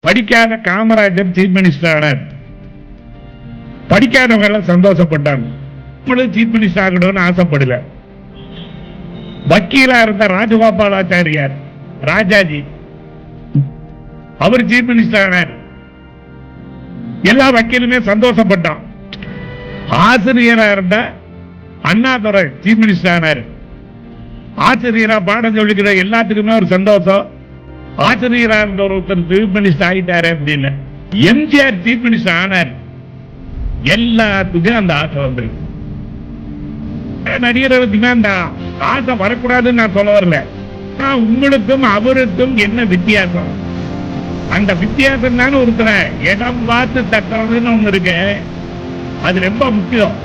படிக்காத Kamarajar chief minister ஆனார். படிக்காதவங்க எல்லாம் சந்தோஷப்பட்டாங்க. சீஃப் மினிஸ்டர் ஆகணும்னு ஆசைப்படல. வக்கீலா இருந்த ராஜகோபாலாச்சாரியார் ராஜாஜி அவர் சீஃப் மினிஸ்டர் ஆனார். எல்லா வக்கீலுமே சந்தோஷப்பட்டான். ஆசிரியரா இருந்த அண்ணாதுரை சீஃப் மினிஸ்டர் ஆனார். ஆசிரியரா பாடம் சொல்லிக்கிற எல்லாத்துக்குமே ஒரு சந்தோஷம். ஆசிரியரா இருந்த ஒருத்தர் சீஃப் மினிஸ்டர் ஆகிட்டாரு அப்படின்னு. எம்ஜிஆர் சீஃப் மினிஸ்டர் ஆனார். எல்லாத்துக்கும் அந்த ஆசை வந்துருக்கு. நடிகர்களுக்குமே அந்த ஆசை வரக்கூடாதுன்னு நான் சொல்ல வரல. உங்களுக்கும் அவருக்கும் என்ன வித்தியாசம்? அந்த வித்தியாசம் தானே ஒருத்தர இடம் பார்த்து தட்டுறதுன்னு ஒண்ணு இருக்கு. அது ரொம்ப முக்கியம்.